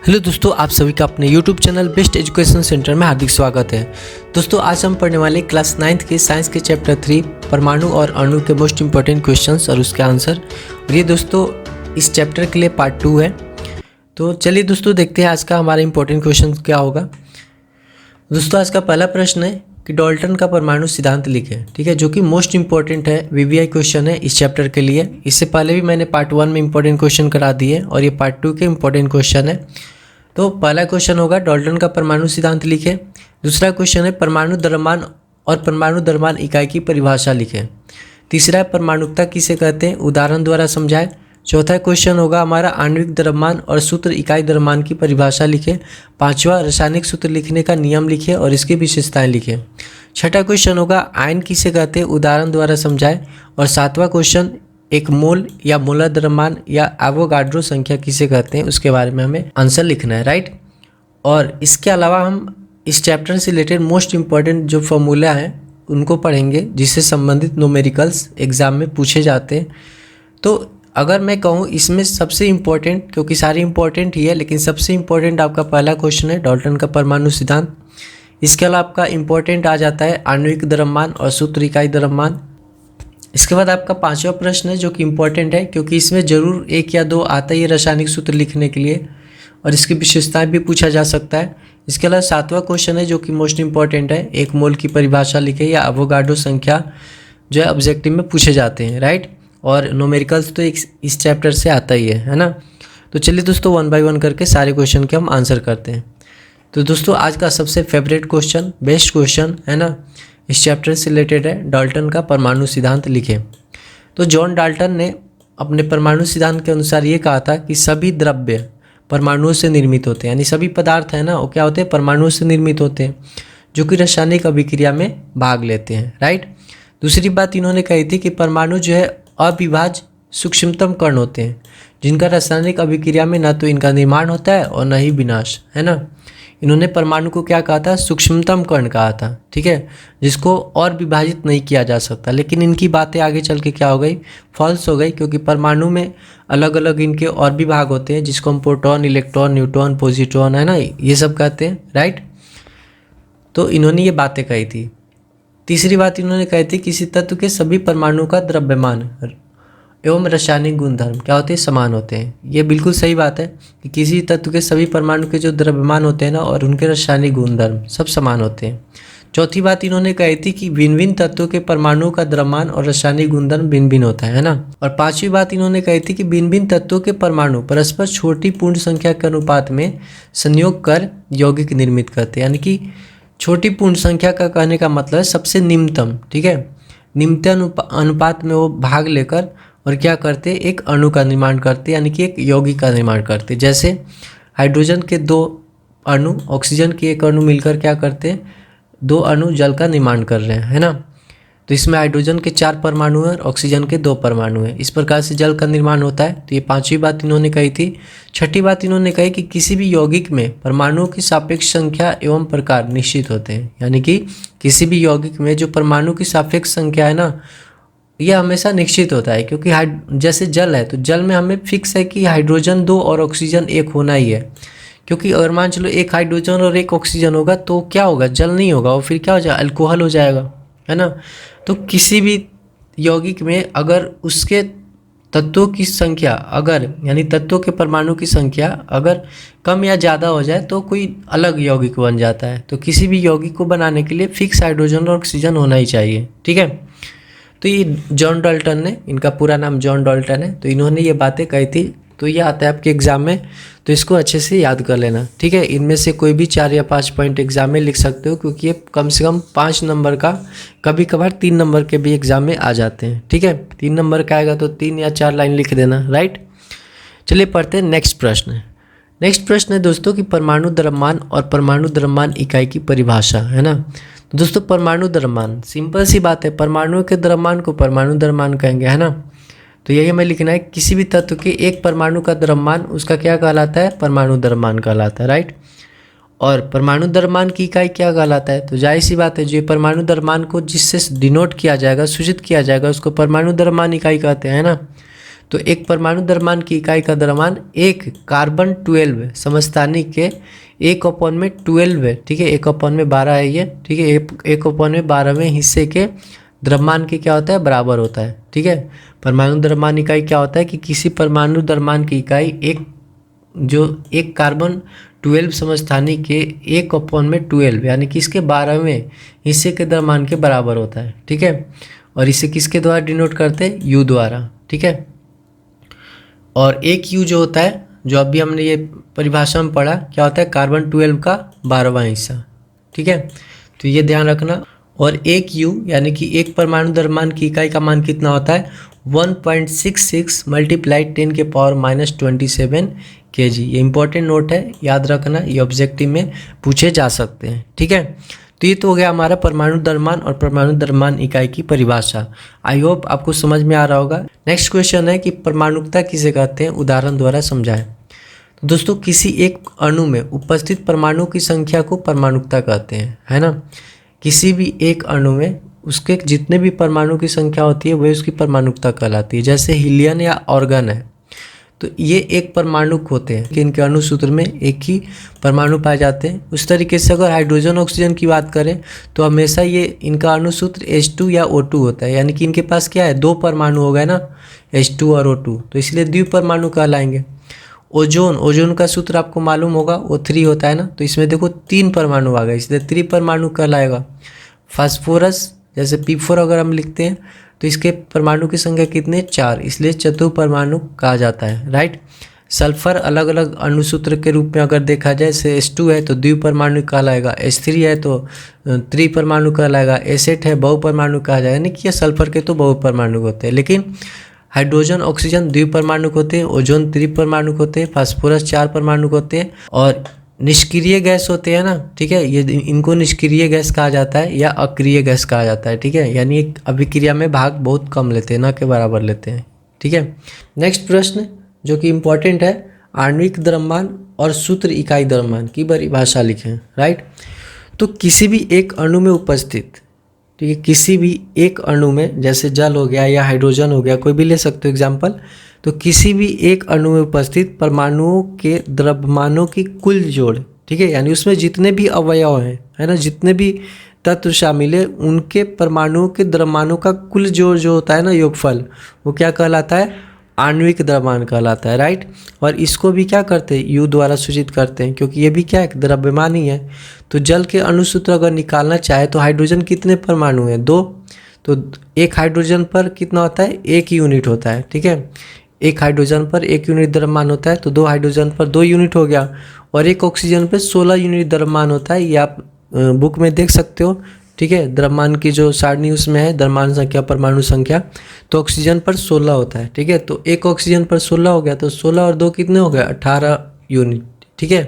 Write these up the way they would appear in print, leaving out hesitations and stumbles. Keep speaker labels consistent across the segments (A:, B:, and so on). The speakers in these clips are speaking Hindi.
A: हेलो दोस्तों, आप सभी का अपने YouTube channel best education centre में हार्दिक स्वागत है। दोस्तों, आज हम पढ़ने वाले क्लास 9th के साइंस के चैप्टर 3 परमाणु और अणु के मोस्ट इंपॉर्टेंट क्वेश्चंस और उसके आंसर। और ये दोस्तों इस चैप्टर के लिए पार्ट 2 है। तो चलिए दोस्तों देखते हैं आज का हमारा इंपॉर्टेंट क्वेश्चन क्या होगा। दोस्तों आज का पहला प्रश्न है कि डाल्टन का परमाणु सिद्धांत लिखें, ठीक है, जो कि मोस्ट इंपॉर्टेंट है, VVI क्वेश्चन है इस चैप्टर के लिए। इससे पहले भी मैंने पार्ट 1 में इंपॉर्टेंट क्वेश्चन करा दिए और ये पार्ट 2 के इंपॉर्टेंट क्वेश्चन है। तो पहला क्वेश्चन होगा डाल्टन का परमाणु सिद्धांत लिखें। दूसरा क्वेश्चन है परमाणु द्रव्यमान और परमाणु द्रव्यमान इकाई की परिभाषा लिखें। तीसरा है परमाणुकता किसे कहते हैं, उदाहरण द्वारा समझाएं। चौथा क्वेश्चन होगा हमारा आणविक द्रव्यमान और सूत्र इकाई द्रव्यमान की परिभाषा लिखें। पांचवा रासायनिक सूत्र लिखने का नियम लिखें और इसकी विशेषताएं लिखें। छठा क्वेश्चन होगा आयन किसे कहते हैं, उदाहरण द्वारा समझाएं। और सातवां क्वेश्चन एक मोल या मोलर द्रव्यमान या एवोगाड्रो संख्या किसे कहते हैं, उसके बारे में हमें आंसर लिखना है, राइट। और इसके अलावा हम इस चैप्टर से रिलेटेड मोस्ट इंपॉर्टेंट जो फॉर्मूला हैं उनको पढ़ेंगे, जिससे संबंधित न्यूमेरिकल्स एग्जाम में पूछे जाते हैं। तो अगर मैं कहूँ इसमें सबसे इम्पोर्टेंट, क्योंकि सारे इम्पोर्टेंट ही है, लेकिन सबसे इम्पोर्टेंट आपका पहला क्वेश्चन है डाल्टन का परमाणु सिद्धांत। इसके अलावा आपका इम्पोर्टेंट आ जाता है आणविक द्रव्यमान और सूत्र इकाई द्रव्यमान। इसके बाद आपका पांचवा प्रश्न है जो कि इम्पोर्टेंट है, क्योंकि इसमें ज़रूर एक या दो आता ही है रासायनिक सूत्र लिखने के लिए, और इसकी विशेषताएं भी पूछा जा सकता है। इसके अलावा सातवां क्वेश्चन है जो कि मोस्ट इंपॉर्टेंट है, एक मोल की परिभाषा लिखे या एवोगाड्रो संख्या जो है ऑब्जेक्टिव में पूछे जाते हैं, राइट। और न्यूमेरिकल्स तो इस चैप्टर से आता ही है ना। तो चलिए दोस्तों 1 बाय 1 करके सारे क्वेश्चन के हम आंसर करते हैं। तो दोस्तों आज का सबसे फेवरेट क्वेश्चन, बेस्ट क्वेश्चन है ना, इस चैप्टर से रिलेटेड है, डाल्टन का परमाणु सिद्धांत लिखें। तो जॉन डाल्टन ने अपने परमाणु सिद्धांत के अनुसार ये कहा था कि सभी द्रव्य परमाणुओं से निर्मित होते हैं, यानी सभी पदार्थ है ना वो क्या होते हैं, परमाणुओं से निर्मित होते हैं, जो कि रासायनिक अभिक्रिया में भाग लेते हैं, राइट। दूसरी बात इन्होंने कही थी कि परमाणु जो है अविभाज्य सूक्ष्मतम कण होते हैं, जिनका रासायनिक अभिक्रिया में न तो इनका निर्माण होता है और न ही विनाश, है ना। इन्होंने परमाणु को क्या कहा था, सूक्ष्मतम कण कहा था, ठीक है, जिसको और विभाजित नहीं किया जा सकता। लेकिन इनकी बातें आगे चल के क्या हो गई, फॉल्स हो गई, क्योंकि परमाणु में अलग अलग इनके और भी भाग होते हैं, जिसको हम प्रोटॉन, इलेक्ट्रॉन, न्यूट्रॉन, पॉजिट्रॉन, है ना, ये सब कहते हैं, राइट। तो इन्होंने ये बातें कही थी। तीसरी बात इन्होंने कही थी किसी तत्व के सभी परमाणु का द्रव्यमान एवं रासायनिक गुणधर्म क्या होते हैं, समान होते हैं। ये बिल्कुल सही बात है कि किसी तत्व के सभी परमाणु के जो द्रव्यमान होते हैं ना और उनके रासायनिक गुणधर्म सब समान होते हैं। चौथी बात इन्होंने कही थी कि भिन्न भिन्न तत्वों के परमाणु का द्रव्यमान और रासायनिक गुणधर्म भिन्न भिन्न होता है ना। और पांचवी बात इन्होंने कही थी कि भिन्न भिन्न तत्वों के परमाणु परस्पर छोटी पूर्ण संख्या के अनुपात में संयोग कर यौगिक निर्मित करते हैं, यानी कि छोटी पूर्ण संख्या का कहने का मतलब है सबसे निम्नतम, ठीक है, निम्नतम अनुपात में वो भाग लेकर और क्या करते, एक अणु का निर्माण करते, यानी कि एक यौगिक का निर्माण करते। जैसे हाइड्रोजन के 2 अणु ऑक्सीजन के 1 अणु मिलकर क्या करते, 2 अणु जल का निर्माण कर रहे हैं, है ना। तो इसमें हाइड्रोजन के 4 परमाणु हैं और ऑक्सीजन के 2 परमाणु हैं। इस प्रकार से जल का निर्माण होता है। तो ये पांचवी बात इन्होंने कही थी। छठी बात इन्होंने कही कि किसी भी यौगिक में परमाणुओं की सापेक्ष संख्या एवं प्रकार निश्चित होते हैं, यानी कि किसी भी यौगिक में जो परमाणु की सापेक्ष संख्या है ना, यह हमेशा निश्चित होता है। क्योंकि जैसे जल है तो जल में हमें फिक्स है कि हाइड्रोजन 2 और ऑक्सीजन 1 होना ही है। क्योंकि अगर मान चलो एक हाइड्रोजन और एक ऑक्सीजन होगा तो क्या होगा, जल नहीं होगा, और फिर क्या हो जाएगा, अल्कोहल हो जाएगा, है ना। तो किसी भी यौगिक में अगर उसके तत्वों की संख्या अगर, यानी तत्वों के परमाणु की संख्या अगर कम या ज़्यादा हो जाए तो कोई अलग यौगिक बन जाता है। तो किसी भी यौगिक को बनाने के लिए फिक्स हाइड्रोजन और ऑक्सीजन होना ही चाहिए, ठीक है। तो ये जॉन डाल्टन ने, इनका पूरा नाम जॉन डाल्टन है, तो इन्होंने ये बातें कही थी। तो ये आता है आपके एग्जाम में, तो इसको अच्छे से याद कर लेना, ठीक है। इनमें से कोई भी 4 या 5 पॉइंट एग्जाम में लिख सकते हो, क्योंकि ये कम से कम 5 नंबर का, कभी कभार 3 नंबर के भी एग्जाम में आ जाते हैं, ठीक है। 3 नंबर का आएगा तो 3 या 4 लाइन लिख देना, राइट। चलिए पढ़ते हैं नेक्स्ट प्रश्न। नेक्स्ट प्रश्न है दोस्तों कि परमाणु द्रव्यमान और परमाणु द्रव्यमान इकाई की परिभाषा, है ना। तो दोस्तों परमाणु द्रव्यमान, सिंपल सी बात है, परमाणुओं के द्रव्यमान को परमाणु द्रव्यमान कहेंगे, है ना। तो यही हमें लिखना है, किसी भी तत्व के एक परमाणु का द्रव्यमान उसका क्या कहलाता है, परमाणु द्रव्यमान कहलाता है, राइट। और परमाणु द्रव्यमान की इकाई क्या कहलाता है, तो जाहिर सी बात है जो परमाणु द्रव्यमान को जिससे डिनोट किया जाएगा, सूचित किया जाएगा, उसको परमाणु द्रव्यमान इकाई कहते हैं, ना। तो एक परमाणु द्रव्यमान की इकाई का द्रव्यमान एक कार्बन 12 समस्थानिक के 1/12 है, ठीक है, 1/12 है ये, ठीक है, 1/12वें हिस्से के द्रव्यमान के क्या होता है, बराबर होता है, ठीक है। परमाणु द्रव्यमान इकाई क्या होता है कि किसी परमाणु द्रव्यमान की इकाई एक कार्बन 12 समस्थानिक के 1/12 यानी कि इसके 12वें हिस्से के द्रव्यमान के बराबर होता है, ठीक है। और इसे किसके द्वारा डिनोट करते हैं, यू द्वारा, ठीक है। और एक यू जो होता है, जो अभी हमने ये परिभाषा में पढ़ा, क्या होता है, कार्बन 12 का 12वां हिस्सा, ठीक है। तो ये ध्यान रखना। और एक यू यानी कि एक परमाणु द्रव्यमान की इकाई का मान कितना होता है, 1.66 × 10⁻⁻27 kg। ये इंपॉर्टेंट नोट है, याद रखना, ये ऑब्जेक्टिव में पूछे जा सकते हैं, ठीक है। तो ये तो हो गया हमारा परमाणु द्रव्यमान और परमाणु द्रव्यमान इकाई की परिभाषा। आई होप आपको समझ में आ रहा होगा। नेक्स्ट क्वेश्चन है कि परमाणुकता किसे कहते हैं, उदाहरण द्वारा समझाएं। तो दोस्तों किसी एक अणु में उपस्थित परमाणु की संख्या को परमाणुकता कहते हैं, है ना। किसी भी एक अणु में उसके जितने भी परमाणु की संख्या होती है वही उसकी परमाणुकता कहलाती है। जैसे हीलियम या ऑर्गन है, तो ये एक परमाणुक होते हैं कि इनके अणु सूत्र में एक ही परमाणु पाए जाते हैं। उस तरीके से अगर हाइड्रोजन ऑक्सीजन की बात करें तो हमेशा ये इनका अणु सूत्र H2 या O2 होता है, यानी कि इनके पास क्या है, 2 परमाणु हो गए ना, H2 और O2, तो इसलिए द्विपरमाणु कहलाएंगे। ओजोन का सूत्र आपको मालूम होगा, O3 होता है ना, तो इसमें देखो 3 परमाणु आ गए, इसलिए त्रिपरमाणु कहलाएगा। फास्फोरस जैसे P4 अगर हम लिखते हैं तो इसके परमाणु की संख्या कितने, 4, इसलिए चतुर्परमाणु कहा जाता है, राइट। सल्फर अलग अलग अणुसूत्र के रूप में अगर देखा जाए, जैसे H2 है तो द्विपरमाणु कहलाएगा, H3 है तो त्रिपरमाणु कहलाएगा, S8 है बहुपरमाणु कहा जाएगा, यानी कि ये सल्फर के तो बहुपरमाणु होते हैं। लेकिन हाइड्रोजन ऑक्सीजन द्विपरमाणु होते हैं, ओजोन त्रिपरमाणु होते हैं, फास्फोरस 4 परमाणु होते हैं, और निष्क्रिय गैस होते हैं ना, ठीक है, ये इनको निष्क्रिय गैस कहा जाता है या अक्रिय गैस कहा जाता है, ठीक है, यानी एक अभिक्रिया में भाग बहुत कम लेते हैं, ना के बराबर लेते हैं, ठीक है। नेक्स्ट प्रश्न जो कि इम्पोर्टेंट है, आणविक द्रव्यमान और सूत्र इकाई द्रव्यमान की परिभाषा लिखें, राइट। तो किसी भी एक अणु में उपस्थित, ठीक है, किसी भी एक अणु में, जैसे जल हो गया या हाइड्रोजन हो गया, कोई भी ले सकते हो एग्जाम्पल, तो किसी भी एक अणु में उपस्थित परमाणुओं के द्रव्यमानों की कुल जोड़, ठीक है, यानी उसमें जितने भी अवयव हैं, है ना, जितने भी तत्व शामिल है, उनके परमाणुओं के द्रव्यमानों का कुल जोड़ जो होता है ना, योगफल, वो क्या कहलाता है, आणविक द्रव्यमान कहलाता है, राइट। और इसको भी क्या करते हैं, यू द्वारा सूचित करते हैं, क्योंकि ये भी क्या है, द्रव्यमान ही है। तो जल के अणुसूत्र अगर निकालना चाहे तो हाइड्रोजन कितने परमाणु हैं, 2, तो एक हाइड्रोजन पर कितना होता है, 1 यूनिट होता है, ठीक है, एक हाइड्रोजन पर 1 यूनिट द्रव्यमान होता है, तो 2 हाइड्रोजन पर 2 यूनिट हो गया। और एक ऑक्सीजन पर 16 यूनिट द्रव्यमान होता है, ये आप बुक में देख सकते हो, ठीक है, द्रव्यमान की जो सारणी उसमें है, द्रव्यमान संख्या परमाणु संख्या, तो ऑक्सीजन पर 16 होता है, ठीक है। तो एक ऑक्सीजन पर 16 हो गया, तो 16 और 2 कितने हो गए, 18 यूनिट, ठीक है।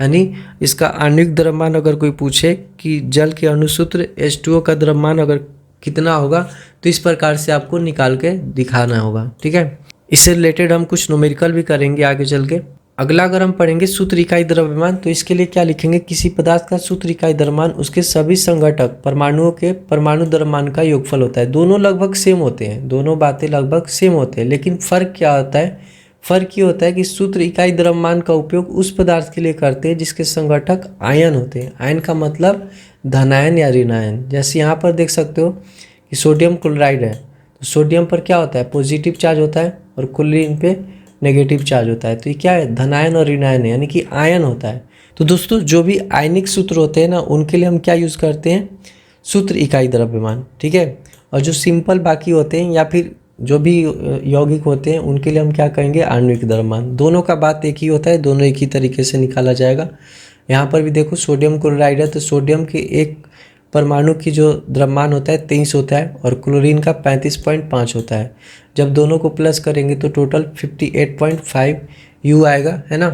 A: यानी इसका आणविक द्रव्यमान अगर कोई पूछे कि जल के अणुसूत्र H2O का द्रव्यमान अगर कितना होगा, तो इस प्रकार से आपको निकाल के दिखाना होगा, ठीक है। इससे रिलेटेड हम कुछ न्यूमेरिकल भी करेंगे आगे चल के। अगला अगर हम पढ़ेंगे सूत्र इकाई द्रव्यमान, तो इसके लिए क्या लिखेंगे, किसी पदार्थ का सूत्र इकाई द्रव्यमान उसके सभी संघटक परमाणुओं के परमाणु द्रव्यमान का योगफल होता है। दोनों लगभग सेम होते हैं, दोनों बातें लगभग सेम होते हैं, लेकिन फ़र्क क्या होता है, फ़र्क ये होता है कि सूत्र इकाई द्रव्यमान का उपयोग उस पदार्थ के लिए करते हैं जिसके संघटक आयन होते हैं। आयन का मतलब धनायन या ऋणायन। जैसे यहाँ पर देख सकते हो कि सोडियम क्लोराइड है, तो सोडियम पर क्या होता है, पॉजिटिव चार्ज होता है, और क्लोरीन पे नेगेटिव चार्ज होता है। तो ये क्या है, धनायन और ऋणायन है, यानी कि आयन होता है। तो दोस्तों जो भी आयनिक सूत्र होते हैं ना, उनके लिए हम क्या यूज़ करते हैं, सूत्र इकाई द्रव्यमान, ठीक है। और जो सिंपल बाकी होते हैं या फिर जो भी यौगिक होते हैं, उनके लिए हम क्या कहेंगे, आणविक द्रव्यमान। दोनों का बात एक ही होता है, दोनों एक ही तरीके से निकाला जाएगा। यहाँ पर भी देखो सोडियम क्लोराइड है, तो सोडियम के एक परमाणु की जो द्रव्यमान होता है 23 होता है, और क्लोरीन का 35.5 होता है। जब दोनों को प्लस करेंगे तो टोटल 58.5 यू आएगा, है ना।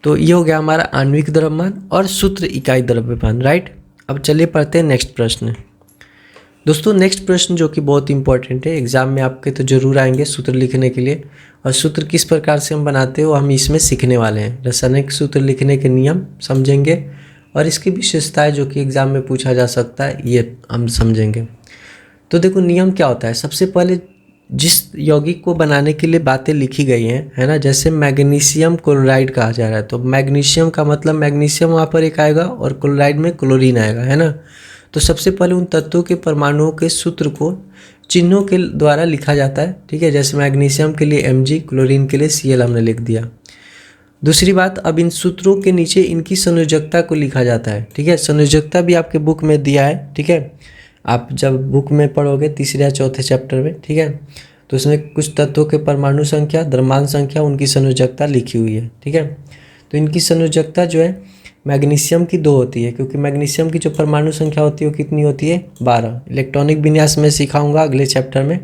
A: तो ये हो गया हमारा आणविक द्रव्यमान और सूत्र इकाई द्रव्यमान, राइट। अब चलिए पढ़ते हैं नेक्स्ट प्रश्न। दोस्तों नेक्स्ट प्रश्न जो कि बहुत इंपॉर्टेंट है, एग्जाम में आपके तो जरूर आएंगे सूत्र लिखने के लिए, और सूत्र किस प्रकार से हम बनाते हैं वो हम इसमें सीखने वाले हैं। रासायनिक सूत्र लिखने के नियम समझेंगे, और इसकी विशेषताएं जो कि एग्जाम में पूछा जा सकता है ये हम समझेंगे। तो देखो नियम क्या होता है, सबसे पहले जिस यौगिक को बनाने के लिए बातें लिखी गई हैं, है ना, जैसे मैग्नीशियम क्लोराइड कहा जा रहा है, तो मैग्नीशियम का मतलब मैग्नीशियम वहाँ पर एक आएगा और क्लोराइड में क्लोरीन आएगा, है ना। तो सबसे पहले उन तत्वों के परमाणुओं के सूत्र को चिन्हों के द्वारा लिखा जाता है, ठीक है। जैसे मैग्नीशियम के लिए Mg, क्लोरीन के लिए Cl हमने लिख दिया। दूसरी बात, अब इन सूत्रों के नीचे इनकी संयोजकता को लिखा जाता है, ठीक है। संयोजकता भी आपके बुक में दिया है, ठीक है। आप जब बुक में पढ़ोगे तीसरे या चौथे चैप्टर में, ठीक है, तो उसमें कुछ तत्वों के परमाणु संख्या, द्रव्यमान संख्या, उनकी संयोजकता लिखी हुई है, ठीक है। तो इनकी संयोजकता जो है मैग्नीशियम की 2 होती है, क्योंकि मैग्नीशियम की जो परमाणु संख्या होती है वो कितनी होती है, 12। इलेक्ट्रॉनिक विन्यास में सिखाऊंगा अगले चैप्टर में।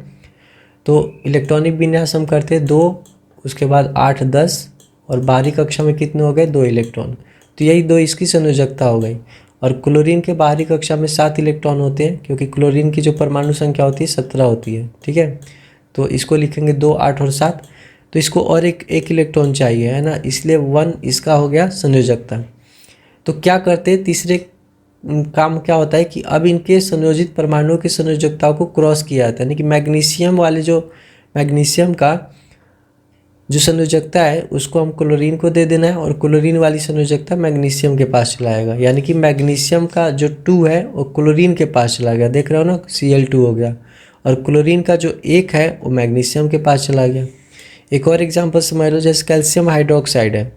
A: तो इलेक्ट्रॉनिक विन्यास हम करते हैं 2, उसके बाद 8, 10 और बाहरी कक्षा में कितने हो गए, 2 इलेक्ट्रॉन। तो यही 2 इसकी संयोजकता हो गई। और क्लोरीन के बाहरी कक्षा में 7 इलेक्ट्रॉन होते हैं, क्योंकि क्लोरीन की जो परमाणु संख्या होती है 17 होती है, ठीक है। तो इसको लिखेंगे 2, 8 और 7। तो इसको और एक इलेक्ट्रॉन चाहिए, है ना, इसलिए 1 इसका हो गया संयोजकता। तो क्या करते हैं, तीसरे काम क्या होता है कि अब इनके संयोजित परमाणुओं की संयोजकताओं को क्रॉस किया जाता है, यानी कि मैग्नीशियम वाले जो मैग्नीशियम का जो संयोजकता है उसको हम क्लोरीन को दे देना है और क्लोरीन वाली संयोजकता मैग्नीशियम के पास चला जाएगा, यानी कि मैग्नीशियम का जो 2 है वो क्लोरीन के पास चला गया, देख रहे हो ना, Cl2 हो गया। और क्लोरीन का जो 1 है वो मैग्नीशियम के पास चला गया। एक और एग्जांपल समझ लो, जैसे कैल्शियम हाइड्रोक्साइड है,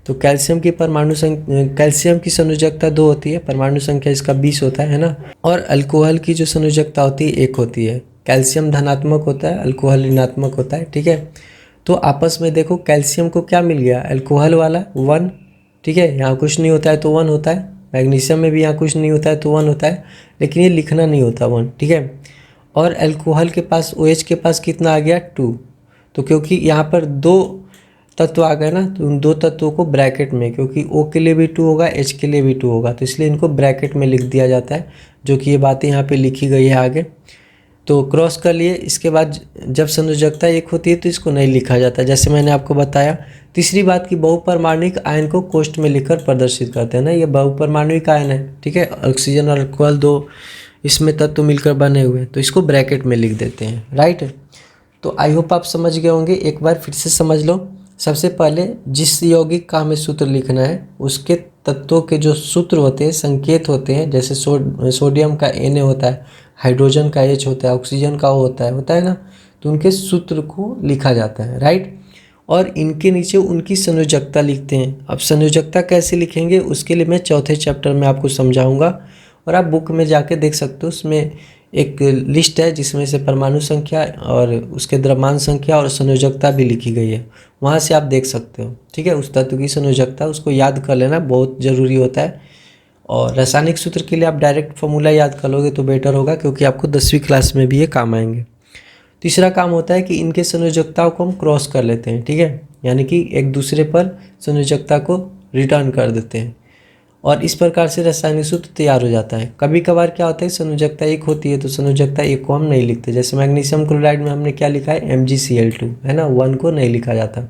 A: तो कैल्शियम की कैल्शियम की संयोजकता 2 होती है, परमाणु संख्या इसका 20 होता है ना। और अल्कोहल की जो संयोजकता होती है 1 होती है। कैल्शियम धनात्मक होता है, अल्कोहल ऋणात्मक होता है, ठीक है। तो आपस में देखो, कैल्शियम को क्या मिल गया, अल्कोहल वाला 1, ठीक है, यहाँ कुछ नहीं होता है तो 1 होता है। मैग्नीशियम में भी यहाँ कुछ नहीं होता है तो 1 होता है, लेकिन ये लिखना नहीं होता 1, ठीक है। और अल्कोहल के पास OH के पास कितना आ गया, 2। तो क्योंकि यहाँ पर 2 तत्व आ गए ना, तो उन 2 तत्वों को ब्रैकेट में, क्योंकि O के लिए भी 2 होगा, H के लिए भी 2 होगा, तो इसलिए इनको ब्रैकेट में लिख दिया जाता है, जो कि ये बातें यहाँ पे लिखी गई है आगे। तो क्रॉस कर लिए। इसके बाद जब संयोजकता 1 होती है तो इसको नहीं लिखा जाता, जैसे मैंने आपको बताया। तीसरी बात की बहुपरमाणुक आयन को कोष्ठ में लिखकर प्रदर्शित करते हैं ना, ये बहुपरमाणुक आयन है, ठीक है। ऑक्सीजन और अल्कोहल 2 इसमें तत्व मिलकर बने हुए, तो इसको ब्रैकेट में लिख देते हैं, राइट। तो आई होप आप समझ गए होंगे, एक बार फिर से समझ लो। सबसे पहले जिस यौगिक का हमें सूत्र लिखना है उसके तत्वों के जो सूत्र होते हैं, संकेत होते हैं, जैसे सोडियम का Na होता है, हाइड्रोजन का H होता है, ऑक्सीजन का O होता है ना, तो उनके सूत्र को लिखा जाता है, राइट। और इनके नीचे उनकी संयोजकता लिखते हैं। अब संयोजकता कैसे लिखेंगे उसके लिए मैं चौथे चैप्टर में आपको समझाऊंगा, और आप बुक में जाके देख सकते हो, उसमें एक लिस्ट है जिसमें से परमाणु संख्या और उसके द्रव्यमान संख्या और संयोजकता भी लिखी गई है, वहाँ से आप देख सकते हो, ठीक है। उस तत्व की संयोजकता उसको याद कर लेना बहुत ज़रूरी होता है। और रासायनिक सूत्र के लिए आप डायरेक्ट फॉर्मूला याद कर लोगे तो बेटर होगा, क्योंकि आपको 10वीं क्लास में भी ये काम आएंगे। तीसरा काम होता है कि इनके संयोजकताओं को हम क्रॉस कर लेते हैं, ठीक है, यानी कि एक दूसरे पर संयोजकता को रिटर्न कर देते हैं, और इस प्रकार से रासायनिक सूत्र तैयार हो जाता है। कभी कभार क्या होता है, संयोजकता 1 होती है तो संयोजकता 1 को हम नहीं लिखते, जैसे मैग्नीशियम क्लोराइड में हमने क्या लिखा है, MgCl2, है ना, 1 को नहीं लिखा जाता।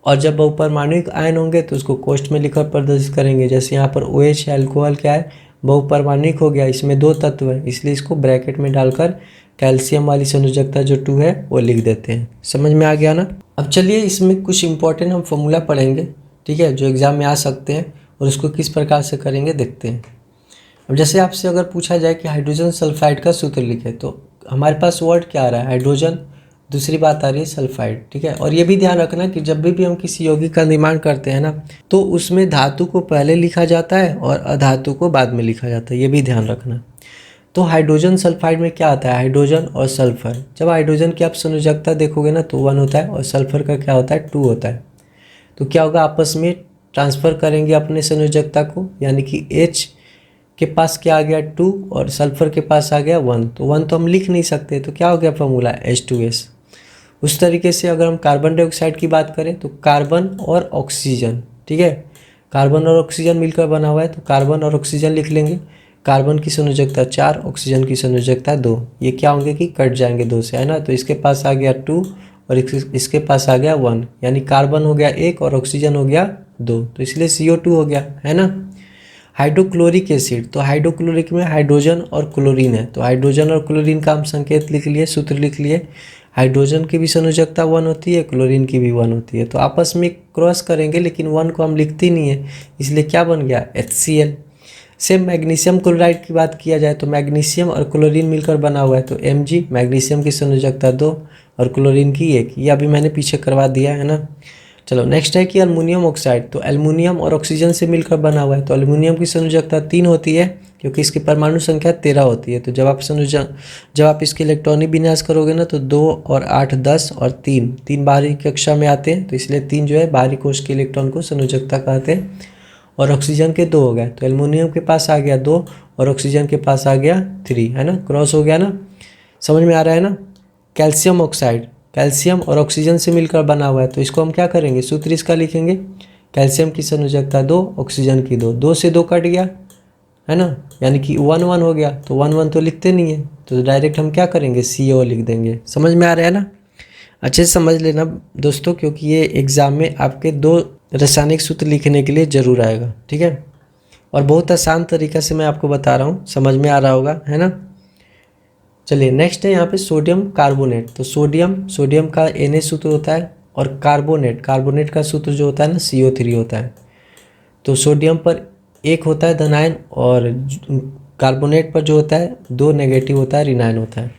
A: और जब बहुपरमाणुक आयन होंगे तो उसको कोष्ठ में लिखकर प्रदर्शित करेंगे, जैसे यहाँ पर OH है, अल्कोहल क्या है, बहुपरमाणुक हो गया, इसमें 2 तत्व है, इसलिए इसको ब्रैकेट में डालकर कैल्शियम वाली संयोजकता जो 2 है वो लिख देते हैं। समझ में आ गया ना। अब चलिए इसमें कुछ इंपॉर्टेंट हम फॉर्मूला पढ़ेंगे, ठीक है, जो एग्जाम में आ सकते हैं, और उसको किस प्रकार से करेंगे देखते हैं। अब जैसे आपसे अगर पूछा जाए कि हाइड्रोजन सल्फाइड का सूत्र लिखे, तो हमारे पास वर्ड क्या आ रहा है, हाइड्रोजन, दूसरी बात आ रही है सल्फाइड, ठीक है। और ये भी ध्यान रखना कि जब भी हम किसी यौगिक का निर्माण करते हैं ना, तो उसमें धातु को पहले लिखा जाता है और अधातु को बाद में लिखा जाता है, ये भी ध्यान रखना। तो हाइड्रोजन सल्फाइड में क्या आता है, हाइड्रोजन और सल्फर। जब हाइड्रोजन की आप संयोजकता देखोगे ना तो 1 होता है, और सल्फर का क्या होता है, 2 होता है। तो क्या होगा, आपस में ट्रांसफ़र करेंगे अपने संयोजकता को, यानी कि H के पास क्या आ गया, 2, और सल्फर के पास आ गया 1। तो 1 तो हम लिख नहीं सकते, तो क्या हो गया फॉर्मूला, H2S। उस तरीके से अगर हम कार्बन डाइऑक्साइड की बात करें तो कार्बन और ऑक्सीजन, ठीक है, कार्बन और ऑक्सीजन मिलकर बना हुआ है, तो कार्बन और ऑक्सीजन लिख लेंगे। कार्बन की संयोजकता 4, ऑक्सीजन की संयोजकता 2, ये क्या होंगे कि कट जाएंगे 2 से, है ना। तो इसके पास आ गया 2 और इसके पास आ गया 1, यानी कार्बन हो गया 1 और ऑक्सीजन हो गया 2, तो इसलिए CO2 हो गया, है ना। हाइड्रोक्लोरिक एसिड, तो हाइड्रोक्लोरिक में हाइड्रोजन और क्लोरीन है, तो हाइड्रोजन और क्लोरीन का हम संकेत लिख लिए, सूत्र लिख लिए। हाइड्रोजन की भी संयोजकता 1 होती है, क्लोरीन की भी 1 होती है। तो आपस में क्रॉस करेंगे लेकिन 1 को हम लिखते नहीं है, इसलिए क्या बन गया HCl। सेम मैग्नीशियम क्लोराइड की बात किया जाए तो मैग्नीशियम और क्लोरीन मिलकर बना हुआ है, तो Mg, मैग्नीशियम की संयोजकता 2 और क्लोरीन की 1। ये अभी मैंने पीछे करवा दिया है ना। चलो नेक्स्ट है कि अल्युमिनियम ऑक्साइड, तो एल्युमिनियम और ऑक्सीजन से मिलकर बना हुआ है, तो एल्युमिनियम की संयोजकता 3 होती है क्योंकि इसकी परमाणु संख्या 13 होती है। तो जब आप इसके इलेक्ट्रॉनिक विन्यास करोगे ना तो 2 और 8 10 और 3 बाहरी कक्षा में आते हैं, तो इसलिए 3 जो है बाहरी कोश के इलेक्ट्रॉन को संयोजकता कहते हैं। और ऑक्सीजन के 2 हो गए, तो एल्युमिनियम के पास आ गया 2 और ऑक्सीजन के पास आ गया 3, है ना, क्रॉस हो गया ना, समझ में आ रहा है ना। कैल्शियम ऑक्साइड, कैल्शियम और ऑक्सीजन से मिलकर बना हुआ है, तो इसको हम क्या करेंगे, सूत्र इसका लिखेंगे, कैल्शियम की संयोजकता 2, ऑक्सीजन की 2, 2 से 2 कट गया, है ना, यानी कि 1 1 हो गया। तो 1 1 तो लिखते नहीं है, तो डायरेक्ट हम क्या करेंगे, CO लिख देंगे। समझ में आ रहा है ना, अच्छे से समझ लेना दोस्तों, क्योंकि ये एग्ज़ाम में आपके 2 रासायनिक सूत्र लिखने के लिए ज़रूर आएगा, ठीक है। और बहुत आसान तरीक़ा से मैं आपको बता रहा हूँ, समझ में आ रहा होगा, है ना। चलिए नेक्स्ट है यहाँ पे सोडियम कार्बोनेट, तो सोडियम का Na सूत्र होता है और कार्बोनेट का सूत्र जो होता है ना CO3 होता है। तो सोडियम पर 1 होता है धनायन और कार्बोनेट पर जो होता है 2 नेगेटिव होता है, ऋणायन होता है।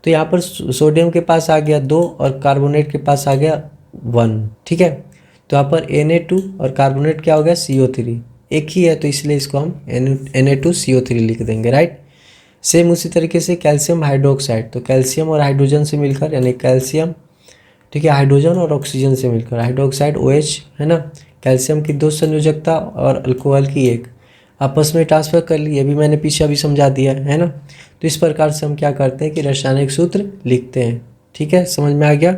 A: तो यहाँ पर सोडियम के पास आ गया 2 और कार्बोनेट के पास आ गया 1, ठीक है। तो यहाँ पर Na2 और कार्बोनेट क्या हो गया, CO3, एक ही है, तो इसलिए इसको हम Na2CO3 लिख देंगे, राइट। सेम उसी तरीके से कैल्शियम हाइड्रोक्साइड, तो कैल्शियम और हाइड्रोजन से मिलकर, यानी कैल्शियम, ठीक है, हाइड्रोजन और ऑक्सीजन से मिलकर हाइड्रोक्साइड OH, है ना। कैल्शियम की 2 संयोजकता और अल्कोहल की 1, आपस में ट्रांसफर कर ली, ये भी मैंने पीछे अभी समझा दिया है ना। तो इस प्रकार से हम क्या करते हैं कि रासायनिक सूत्र लिखते हैं, ठीक है, समझ में आ गया।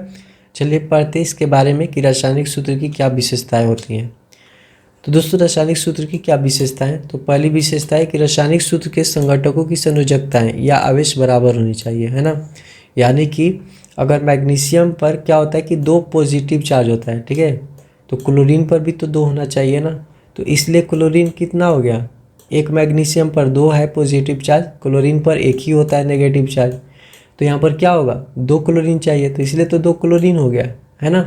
A: चलिए पढ़ते हैं इसके बारे में कि रासायनिक सूत्र की क्या विशेषताएँ होती हैं। तो दोस्तों रासायनिक सूत्र की क्या विशेषता है, तो पहली विशेषता है कि रासायनिक सूत्र के संघटकों की संयोजकताएं या आवेश बराबर होनी चाहिए, है ना। यानी कि अगर मैग्नीशियम पर क्या होता है कि 2 पॉजिटिव चार्ज होता है, ठीक है, तो क्लोरीन पर भी तो 2 होना चाहिए ना। तो इसलिए क्लोरीन कितना हो गया, 1 मैग्नीशियम पर 2 है पॉजिटिव चार्ज, क्लोरीन पर 1 ही होता है नेगेटिव चार्ज। तो यहाँ पर क्या होगा, 2 क्लोरीन चाहिए, तो इसलिए तो 2 क्लोरीन हो गया, है ना।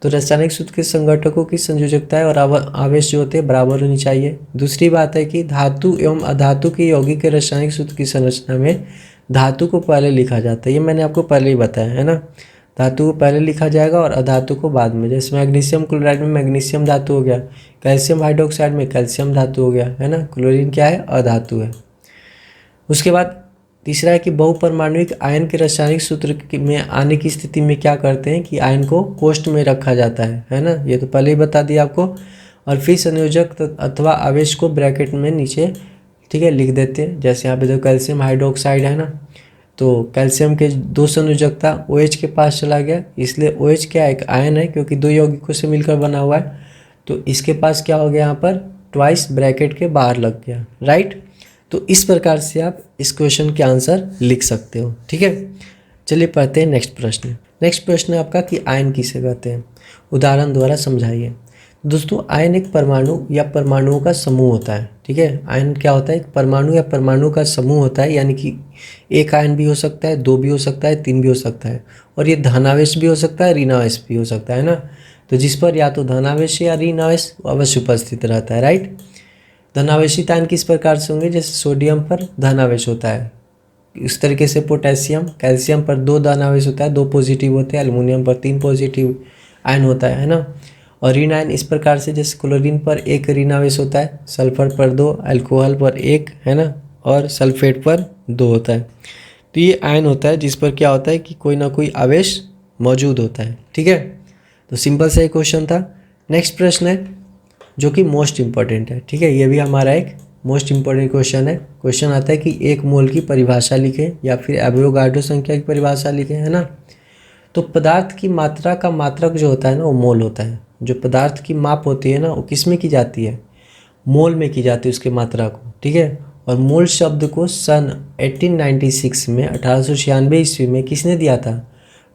A: तो रासायनिक सूत्र के संघटकों की संयोजकताएं और आवेश जो होते हैं बराबर होनी चाहिए। दूसरी बात है कि धातु एवं अधातु के यौगिक के रासायनिक सूत्र की संरचना में धातु को पहले लिखा जाता है, ये मैंने आपको पहले ही बताया है ना। धातु को पहले लिखा जाएगा और अधातु को बाद में। जैसे मैग्नीशियम क्लोराइड में मैग्नीशियम धातु हो गया, कैल्शियम हाइड्रोक्साइड में कैल्शियम धातु हो गया, है ना। क्लोरीन क्या है, अधातु है। उसके बाद तीसरा है कि बहुपरमाणुक आयन के रासायनिक सूत्र में आने की स्थिति में क्या करते हैं कि आयन को कोष्ठ में रखा जाता है ना, ये तो पहले ही बता दिया आपको। और फिर संयोजक अथवा आवेश को ब्रैकेट में नीचे, ठीक है, लिख देते हैं। जैसे यहाँ पे जो कैल्शियम हाइड्रोक्साइड है ना, तो कैल्शियम के 2 संयोजकता OH के पास चला गया, इसलिए OH क्या एक आयन है क्योंकि 2 यौगिकों से मिलकर बना हुआ है। तो इसके पास क्या हो गया, यहाँ पर ट्वाइस ब्रैकेट के बाहर लग गया, राइट। तो इस प्रकार से आप इस क्वेश्चन के आंसर लिख सकते हो, ठीक है। चलिए पढ़ते हैं नेक्स्ट प्रश्न। नेक्स्ट प्रश्न है आपका कि आयन किसे कहते हैं, उदाहरण द्वारा समझाइए। दोस्तों आयन एक परमाणु या परमाणुओं का समूह होता है, ठीक है। आयन क्या होता है, एक परमाणु या परमाणु का समूह होता है, यानी कि एक आयन भी हो सकता है, 2 भी हो सकता है, 3 भी हो सकता है, और ये धनावेश भी हो सकता है, ऋणावेश भी हो सकता है ना। तो जिस पर या तो धनावेश या ऋणावेश अवश्य उपस्थित रहता है, राइट। धनावेशित आयन किस प्रकार से होंगे, जैसे सोडियम पर धनावेश होता है, इस तरीके से पोटेशियम, कैल्शियम पर 2 धनावेश होता है, 2 पॉजिटिव होते हैं, एल्युमिनियम पर 3 पॉजिटिव आयन होता है ना। और ऋण आयन इस प्रकार से, जैसे क्लोरीन पर 1 ऋणावेश होता है, सल्फर पर 2, अल्कोहल पर 1, है ना, और सल्फेट पर 2 होता है। तो ये आयन होता है जिस पर क्या होता है कि कोई ना कोई आवेश मौजूद होता है, ठीक है। तो सिंपल सा एक क्वेश्चन था। नेक्स्ट प्रश्न है जो कि मोस्ट इम्पॉर्टेंट है, ठीक है, ये भी हमारा एक मोस्ट इम्पॉर्टेंट क्वेश्चन है। क्वेश्चन आता है कि 1 मोल की परिभाषा लिखें या फिर एवोगाड्रो संख्या की परिभाषा लिखें, है ना। तो पदार्थ की मात्रा का मात्रक जो होता है ना वो मोल होता है। जो पदार्थ की माप होती है ना वो किस में की जाती है, मोल में की जाती है उसके मात्रा को, ठीक है। और मोल शब्द को सन 1896 में 1896 ईस्वी में किसने दिया था,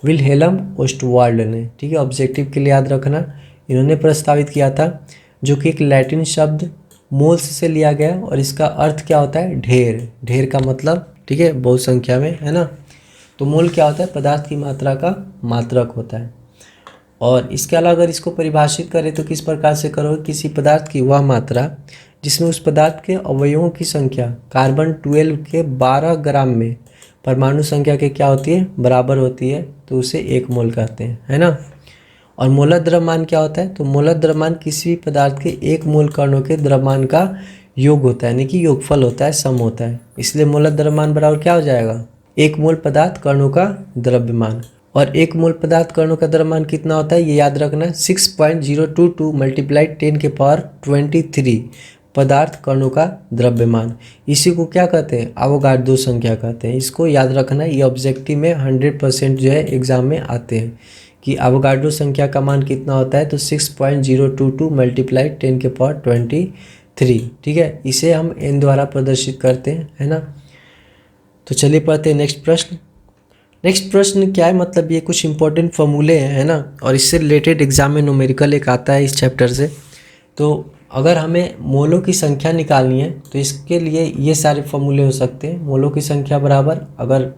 A: विल्हेल्म ओस्टवाल्ड ने, ठीक है। ऑब्जेक्टिव के लिए याद रखना, इन्होंने प्रस्तावित किया था, जो कि एक लैटिन शब्द मोल्स से लिया गया और इसका अर्थ क्या होता है, ढेर। ढेर का मतलब, ठीक है, बहुत संख्या में, है ना। तो मोल क्या होता है? पदार्थ की मात्रा का मात्रक होता है। और इसके अलावा अगर इसको परिभाषित करें तो किस प्रकार से करोगे? किसी पदार्थ की वह मात्रा जिसमें उस पदार्थ के अवयवों की संख्या कार्बन 12 के 12 ग्राम में परमाणु संख्या के क्या होती है? बराबर होती है, तो उसे 1 मोल कहते हैं, है ना। और मोलर द्रव्यमान क्या होता है? तो मोलर द्रव्यमान किसी भी पदार्थ के 1 मोल कणों के द्रव्यमान का योग होता है, यानी कि योगफल होता है, सम होता है। इसलिए मोलर द्रव्यमान बराबर क्या हो जाएगा? 1 मोल पदार्थ कणों का द्रव्यमान। और 1 मोल पदार्थ कणों का द्रव्यमान कितना होता है? ये याद रखना है, 6.022 मल्टीप्लाइड 10 के पावर 23 पदार्थ कणों का द्रव्यमान। इसी को क्या कहते हैं? अवोगाड्रो संख्या कहते हैं। इसको याद रखना है, ये ऑब्जेक्टिव में 100% जो है एग्जाम में आते हैं कि अवोगाड्रो संख्या का मान कितना होता है? तो 6.022 मल्टीप्लाइड 10 के पावर 23, ठीक है। इसे हम n द्वारा प्रदर्शित करते हैं, है ना। तो चलिए पढ़ते हैं नेक्स्ट प्रश्न। नेक्स्ट प्रश्न क्या है? मतलब ये कुछ इंपॉर्टेंट फॉर्मूले हैं, है ना, और इससे रिलेटेड एग्जाम में न्यूमेरिकल एक आता है इस चैप्टर से। तो अगर हमें मोलों की संख्या निकालनी है तो इसके लिए ये सारे फॉर्मूले हो सकते हैं। मोलों की संख्या बराबर, अगर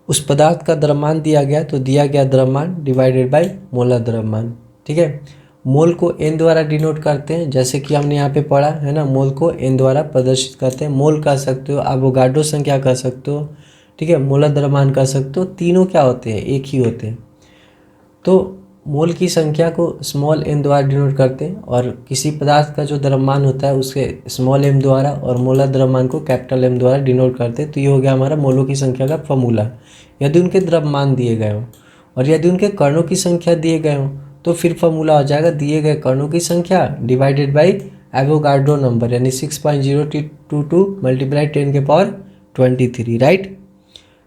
A: उस पदार्थ का द्रव्यमान दिया गया तो दिया गया द्रव्यमान डिवाइडेड बाय मोलर द्रव्यमान, ठीक है। मोल को n द्वारा डिनोट करते हैं, जैसे कि हमने यहाँ पे पढ़ा है ना, मोल को n द्वारा प्रदर्शित करते हैं। मोल कह सकते हो, अवोगाड्रो संख्या कह सकते हो, ठीक है, मोलर द्रव्यमान कह सकते हो। तीनों क्या होते हैं? एक ही होते हैं। तो मोल की संख्या को स्मॉल m द्वारा डिनोट करते हैं, और किसी पदार्थ का जो द्रव्यमान होता है उसके स्मॉल m द्वारा, और मोलर द्रव्यमान को कैपिटल M द्वारा डिनोट करते हैं। तो ये हो गया हमारा मोलों की संख्या का फॉर्मूला। यदि उनके द्रव्यमान दिए गए हों और यदि उनके कणों की संख्या दिए गए हों तो फिर फॉर्मूला हो जाएगा दिए गए कणों की संख्या डिवाइडेड बाई एवोगाड्रो नंबर, यानी 6.022 मल्टीप्लाई 10 के पावर 23, राइट।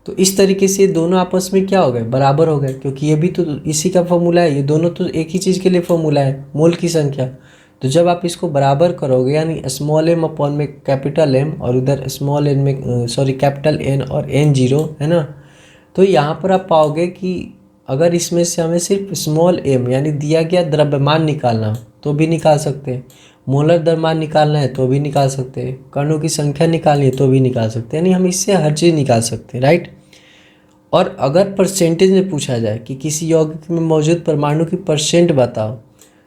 A: तो इस तरीके से ये दोनों आपस में क्या हो गए? बराबर हो गए, क्योंकि ये भी तो इसी का फॉर्मूला है। ये दोनों तो एक ही चीज़ के लिए फॉर्मूला है, मोल की संख्या। तो जब आप इसको बराबर करोगे, यानी स्मॉल m अपॉन में कैपिटल M और उधर स्मॉल n में कैपिटल N और n0, है ना, तो यहाँ पर आप पाओगे कि अगर इसमें से हमें सिर्फ स्मॉल m यानी दिया गया द्रव्यमान निकालना तो भी निकाल सकते हैं, मोलर द्रव्यमान निकालना है तो भी निकाल सकते हैं, कणों की संख्या निकालनी है तो भी निकाल सकते हैं, यानी हम इससे हर चीज़ निकाल सकते हैं, राइट। और अगर परसेंटेज में पूछा जाए कि किसी यौगिक में मौजूद परमाणु की परसेंट बताओ,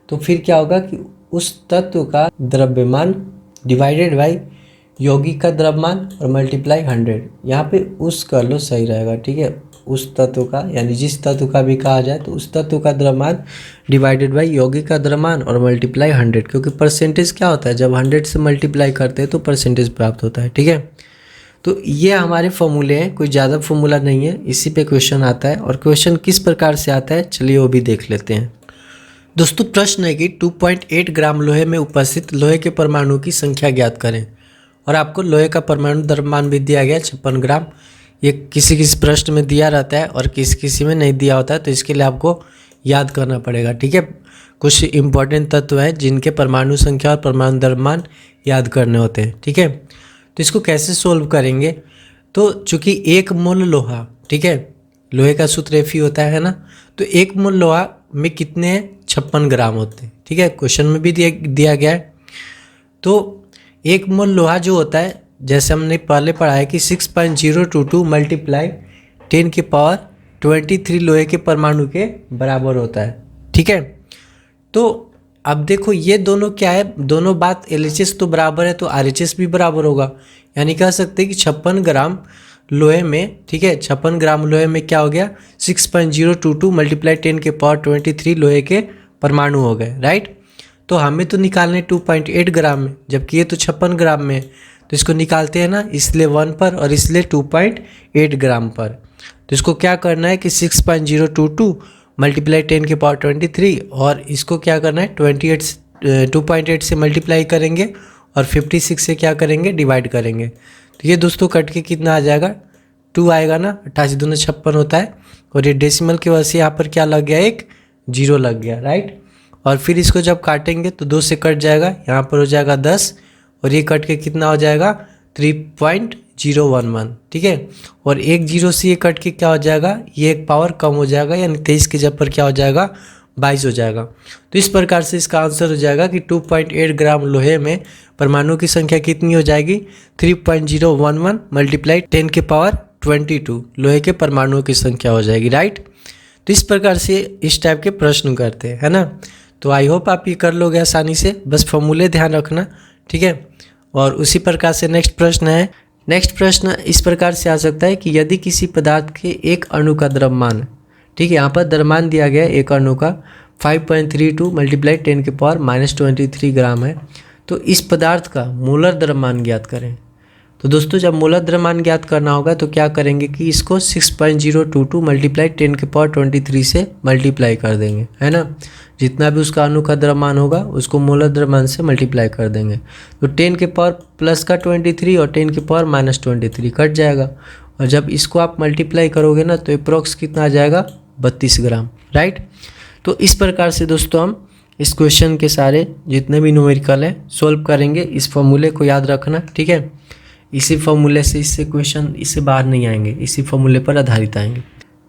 A: तो फिर क्या होगा कि उस तत्व का द्रव्यमान डिवाइडेड बाई यौगिक का द्रव्यमान और मल्टीप्लाई 100। यहाँ पे उस कर लो, सही रहेगा, ठीक है। उस तत्व का, यानी जिस तत्व का भी कहा जाए तो उस तत्व का द्रव्यमान डिवाइडेड बाई यौगिक का द्रव्यमान और मल्टीप्लाई 100, क्योंकि परसेंटेज क्या होता है? जब 100 से मल्टीप्लाई करते हैं तो परसेंटेज प्राप्त होता है, ठीक है। तो ये हमारे फॉर्मूले हैं, कोई ज़्यादा फॉर्मूला नहीं है, इसी पे क्वेश्चन आता है। और क्वेश्चन किस प्रकार से आता है चलिए वो भी देख लेते हैं। दोस्तों प्रश्न है कि 2.8 ग्राम लोहे में उपस्थित लोहे के परमाणु की संख्या ज्ञात करें, और आपको लोहे का परमाणु द्रव्यमान भी दिया गया 56 ग्राम। ये किसी किसी प्रश्न में दिया रहता है और किसी किसी में नहीं दिया होता है, तो इसके लिए आपको याद करना पड़ेगा, ठीक है। कुछ इंपॉर्टेंट तत्व हैं जिनके परमाणु संख्या और परमाणु द्रव्यमान याद करने होते हैं, ठीक है। तो इसको कैसे सोल्व करेंगे? तो चूँकि 1 मोल लोहा, ठीक है, लोहे का सूत्र Fe होता है ना, तो 1 मोल लोहा में कितने 56 ग्राम होते हैं, ठीक है, क्वेश्चन में भी दिया गया है। तो 1 मोल लोहा जो होता है, जैसे हमने पहले पढ़ा है कि 6.022 मल्टीप्लाई 10 की पावर 23 लोहे के परमाणु के बराबर होता है, ठीक है। तो अब देखो ये दोनों क्या है, दोनों बात LHS तो बराबर है तो RHS भी बराबर होगा, यानी कह सकते हैं कि 56 ग्राम लोहे में, ठीक है, 56 ग्राम लोहे में क्या हो गया? 6.022 मल्टीप्लाई 10 के पावर 23 लोहे के परमाणु हो गए, राइट। तो हमें तो निकालने 2.8 ग्राम में, जबकि ये तो 56 ग्राम में, तो इसको निकालते हैं ना, इसलिए 1 पर और इसलिए 2.8 ग्राम पर। तो इसको क्या करना है कि 6.022 मल्टीप्लाई 10 के पावर 23, और इसको क्या करना है 2.8 से मल्टीप्लाई करेंगे और 56 से क्या करेंगे? डिवाइड करेंगे। तो ये दोस्तों कट के कितना आ जाएगा? 2 आएगा ना, 88 दूनी 56 होता है, और ये डेसिमल की वजह से यहाँ पर क्या लग गया? एक 0 लग गया, राइट। और फिर इसको जब काटेंगे तो 2 से कट जाएगा, यहाँ पर हो जाएगा 10, और ये कट के कितना हो जाएगा? 3.011, ठीक है। और एक 0 से ये कट के क्या हो जाएगा? ये एक पावर कम हो जाएगा, यानी 23 के जब पर क्या हो जाएगा? 22 हो जाएगा। तो इस प्रकार से इसका आंसर हो जाएगा कि 2.8 ग्राम लोहे में परमाणु की संख्या कितनी हो जाएगी? 3.011 मल्टीप्लाई 10 के पावर 22 लोहे के परमाणुओं की संख्या हो जाएगी, राइट। तो इस प्रकार से इस टाइप के प्रश्न करते हैं, है ना। तो आई होप आप ये कर लोगे आसानी से, बस फॉर्मूले ध्यान रखना, ठीक है। और उसी प्रकार से नेक्स्ट प्रश्न है। नेक्स्ट प्रश्न इस प्रकार से आ सकता है कि यदि किसी पदार्थ के एक अणु का द्रव्यमान, ठीक है, यहाँ पर द्रव्यमान दिया गया है एक अणु का 5.32 मल्टीप्लाई 10⁻⁻23 ग्राम है, तो इस पदार्थ का मोलर द्रव्यमान ज्ञात करें। तो दोस्तों जब मोलर द्रव्यमान ज्ञात करना होगा तो क्या करेंगे कि इसको 6.022 मल्टीप्लाई 10⁻23 से मल्टीप्लाई कर देंगे, है ना। जितना भी उसका अणु का द्रव्यमान होगा उसको मोलर द्रव्यमान से मल्टीप्लाई कर देंगे। तो 10⁻+23 और 10⁻⁻23 कट जाएगा, और जब इसको आप मल्टीप्लाई करोगे ना तो अप्रॉक्स कितना आ जाएगा, 32 ग्राम, राइट। तो इस प्रकार से दोस्तों हम इस क्वेश्चन के सारे जितने भी न्यूमेरिकल है सोल्व करेंगे। इस फॉर्मूले को याद रखना, ठीक है। इसी फॉर्मूले से इससे क्वेश्चन इससे बाहर नहीं आएंगे, इसी फॉर्मूले पर आधारित आएंगे।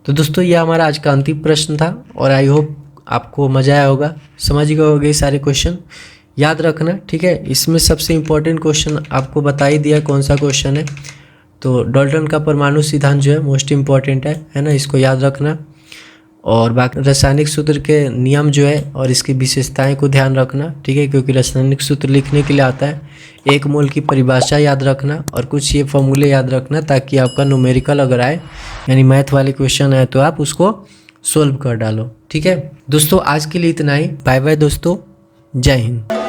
A: तो दोस्तों ये हमारा आज का अंतिम प्रश्न था, और आई होप आपको मज़ा आया होगा, समझ गए होंगे सारे क्वेश्चन। याद रखना, ठीक है। इसमें सबसे इम्पोर्टेंट क्वेश्चन आपको बता ही दिया कौन सा क्वेश्चन है। तो डाल्टन का परमाणु सिद्धांत जो है मोस्ट इम्पॉर्टेंट है ना, इसको याद रखना। और बाकी रासायनिक सूत्र के नियम जो है और इसकी विशेषताएं को ध्यान रखना, ठीक है, क्योंकि रासायनिक सूत्र लिखने के लिए आता है। एक मोल की परिभाषा याद रखना और कुछ ये फॉर्मूले याद रखना, ताकि आपका न्यूमेरिकल अगर आए यानी मैथ वाले क्वेश्चन आए तो आप उसको सोल्व कर डालो, ठीक है। दोस्तों आज के लिए इतना ही, बाय बाय दोस्तों, जय हिंद।